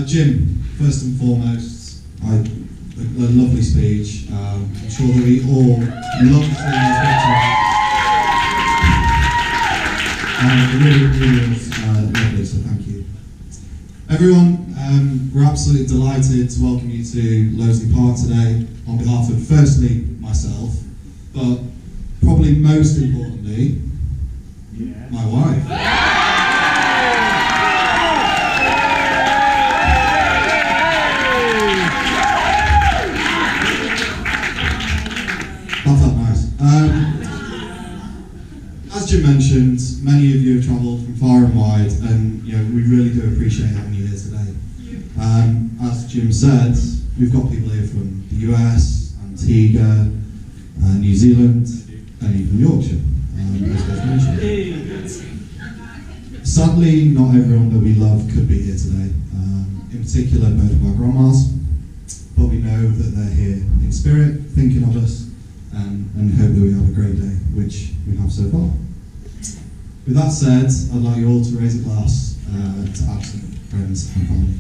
Jim, first and foremost, a lovely speech. I'm sure that we all love seeing his picture. It really was lovely, so thank you. Everyone, we're absolutely delighted to welcome you to Loseley Park today on behalf of, firstly, myself, but probably most importantly, my wife. That felt nice. As Jim mentioned, many of you have travelled from far and wide, and we really do appreciate having you here today. As Jim said, we've got people here from the US, Antigua, New Zealand, and even Yorkshire, as was mentioned. Sadly, not everyone that we love could be here today. In particular, both of our grandmas, but we know that they're here in spirit, thinking of us, and hope that we have a great day, which we have so far. With that said, I'd like you all to raise a glass to absent friends and family.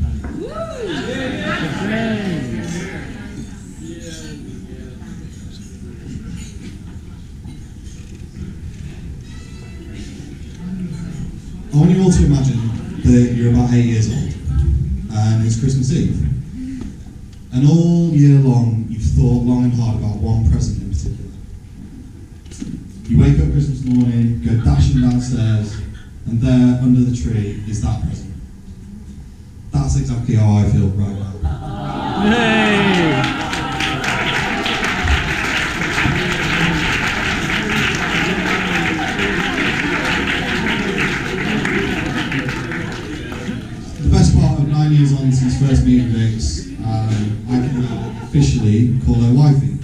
I want you all to imagine that you're about 8 years old, and it's Christmas Eve. And all year long, you've thought long and hard about one present in particular. You wake up Christmas morning, go dashing downstairs, and there, under the tree, is that present. That's exactly how I feel right now. Hey! The best part of 9 years on since first meeting Vix, I can now officially call her wifey.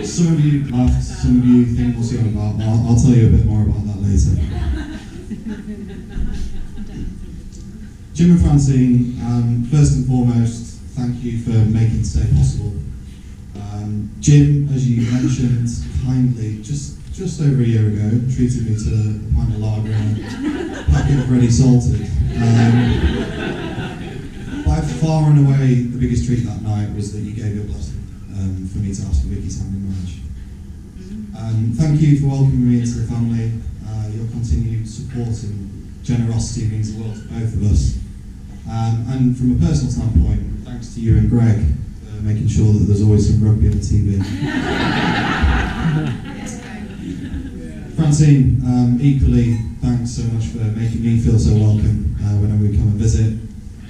Some of you laughed, some of you think what's going about, but I'll tell you a bit more about that later. Jim and Francine, first and foremost, thank you for making today possible. Jim, as you mentioned, kindly, just over a year ago, treated me to a pint of lager and a packet of ready salted. By far and away, the biggest treat that night was that you gave your blessing for me to ask for Vicky's hand in marriage. Thank you for welcoming me into the family. Your continued support and generosity means the world to both of us. And from a personal standpoint, thanks to you and Greg for making sure that there's always some rugby on TV. Francine, equally, thanks so much for making me feel so welcome whenever we come and visit,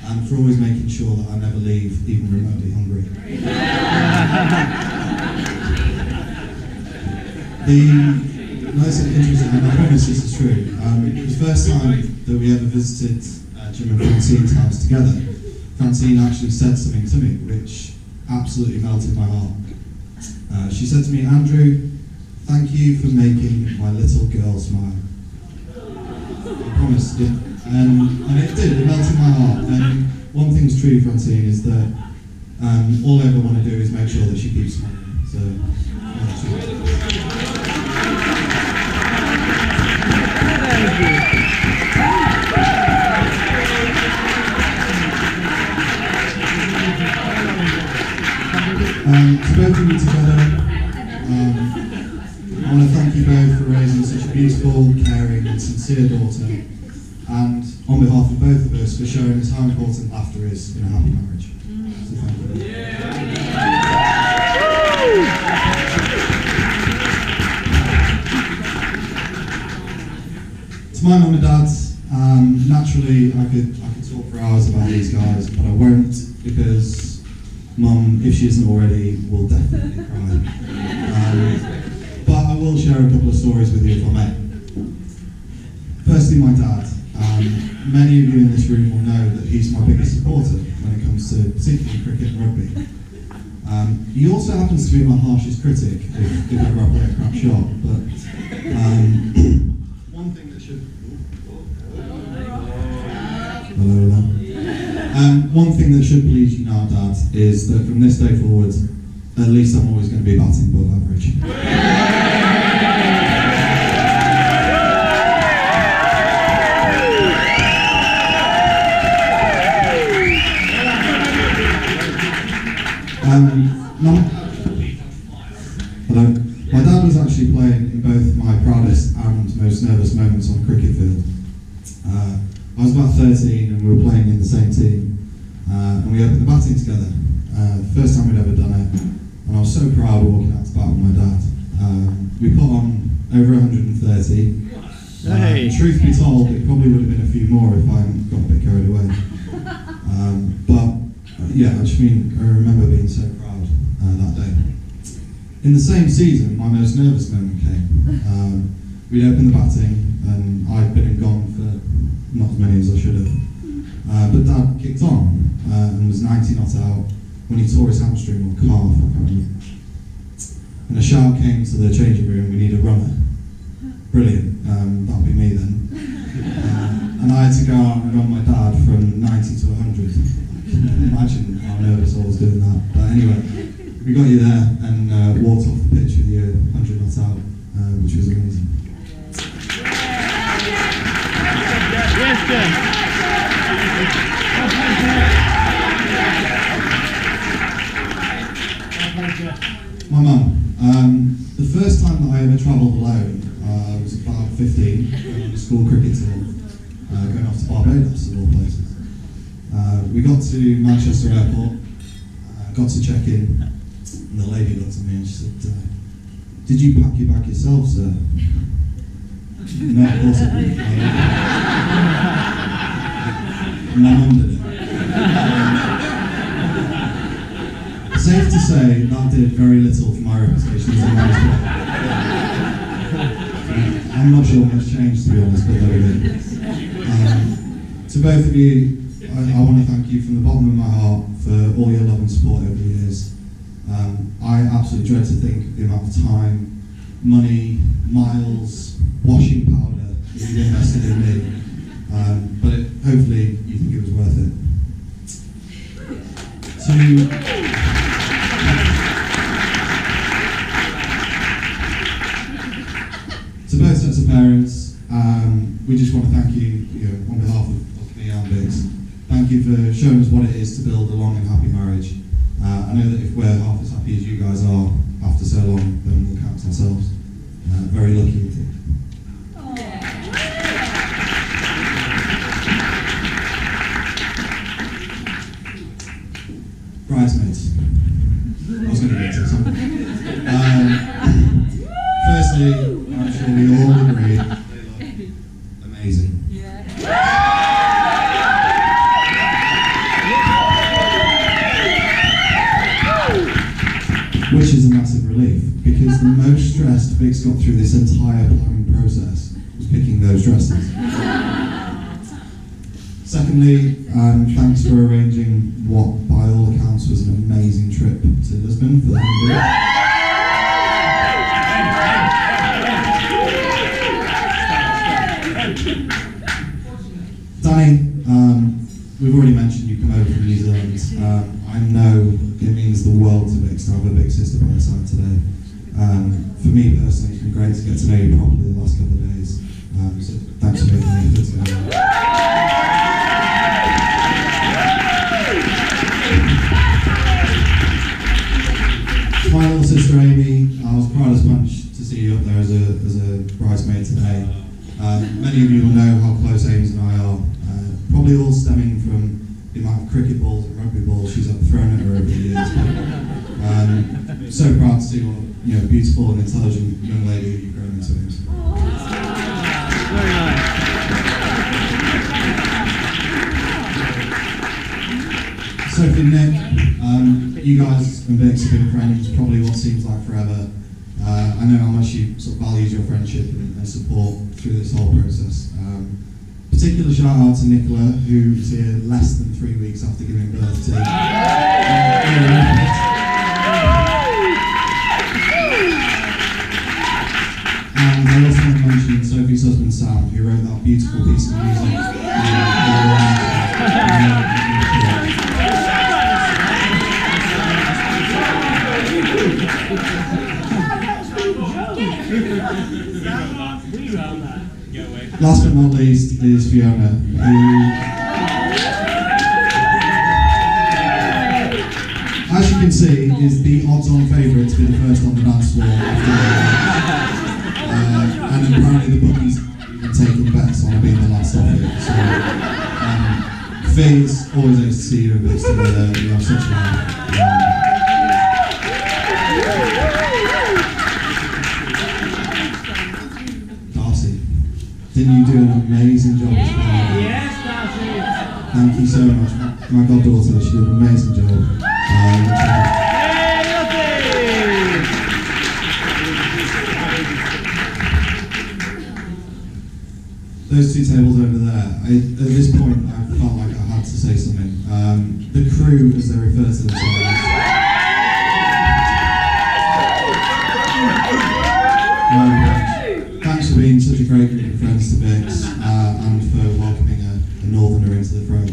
and for always making sure that I never leave, even remotely hungry. It's interesting, and I promise this is true. The first time that we ever visited Jim and Francine's house together, Francine actually said something to me which absolutely melted my heart. She said to me, "Andrew, thank you for making my little girl smile." I promise, yeah. And it did, it melted my heart. And one thing's true, Francine, is that all I ever want to do is make sure that she keeps smiling. So, to both of you together, I want to thank you both for raising such a beautiful, caring and sincere daughter, and on behalf of both of us for showing us how important laughter is in a happy marriage. So thank you. To my mum and dad, naturally I could talk for hours about these guys, but I won't, because Mum, if she isn't already, will definitely cry. But I will share a couple of stories with you if I may. Firstly, my dad. Many of you in this room will know that he's my biggest supporter when it comes to particularly cricket and rugby. He also happens to be my harshest critic if ever I play a crap shot. But one thing that should... one thing that should please you now, Dad, is that from this day forward, at least I'm always going to be batting above average. Hello. My dad was actually playing in both my proudest and most nervous moments on a cricket field. I was about 13 and we were playing in the same team, and we opened the batting together. First time we'd ever done it, and I was so proud walking out to bat with my dad. We put on over 130. Truth be told, it probably would have been a few more if I hadn't got a bit carried away. Yeah, I remember being so proud that day. In the same season, my most nervous moment came. We'd opened the batting, and I'd been and gone for not as many as I should have. But Dad kicked on and was 90 not out when he tore his hamstring or calf, I can't remember. And a shout came to the changing room, we need a runner. Brilliant, that'll be me then. And I had to go out and run my dad from 90 to 100. Imagine how nervous I was doing that. But anyway, we got you there and walked off the pitch with you 100 not out, which was amazing. Yes, sir. My mum. The first time that I ever travelled alone, I was about 15, going on a school cricket tour, going off to Barbados of all places. We got to Manchester Airport, got to check in, and the lady looked at me and she said, "Did you pack your bag yourself, sir?" No, of course I didn't. My mum did it. Safe to say, that did very little for my reputation as a man's player. I'm not sure much changed, to be honest, but there we go. To both of you, I want to thank you from the bottom of my heart for all your love and support over the years. I absolutely dread to think of the amount of time, money, miles, washing powder that you've invested in me, but hopefully you think it was worth it. To both sets of parents, we just want to thank you, on behalf of me and Biggs. Thank you for showing us what it is to build a long and happy marriage. I know that if we're half as happy as you guys are after so long, then we'll count ourselves very lucky with you. Bridesmaids. I was going to get to something. Firstly, I'm sure we all agree, they look amazing. Which is a massive relief, because the most stressed Vic's got through this entire planning process was picking those dresses. Secondly, thanks for arranging what, by all accounts, was an amazing trip to Lisbon for the honeymoon. Danny, we've already mentioned you come over from New Zealand. I know it means the world to Vic to have a big sister by her side today. For me personally, it's been great to get to know you properly the last couple of days. So thanks for making the effort to come. My little sister Amy, I was proud as punch to see you up there as a bridesmaid today. Many of you will know how close Amy and I are, probably all stemming from the amount of cricket balls and rugby balls she's thrown at her over the years. So proud to see what beautiful and intelligent young lady you've grown into. Very nice. Sophie and Nick, you guys and Vix have been friends probably what seems like forever. I know how much you sort of values your friendship and support through this whole process. Particular shout out to Nicola, who is here less than 3 weeks after giving birth to. And I also want to mention Sophie's husband Sam, who wrote that beautiful piece of music. Last but not least is Fiona, who, as you can see, is the odds-on favourite to be the first on the dance floor. And apparently the bookies are taking bets on being the last of it. So, Fee, it's always nice to see you and Bits together. You have such a laugh. Darcy, didn't you do an amazing job as well? Yes, Darcy. Thank you so much. My goddaughter, she did an amazing job. Those two tables over there, at this point I felt like I had to say something. The crew, as they refer to themselves. Thanks for being such a great group of friends to Bix and for welcoming a northerner into the throne.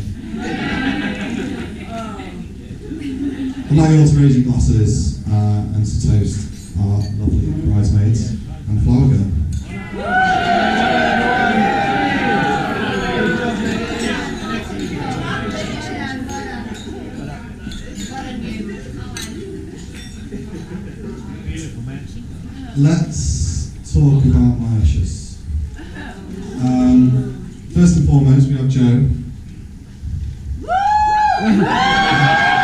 I'd like you all to raise your glasses and to toast our lovely bridesmaids and flower girl. Let's talk about my ushers. First and foremost, we have Joe.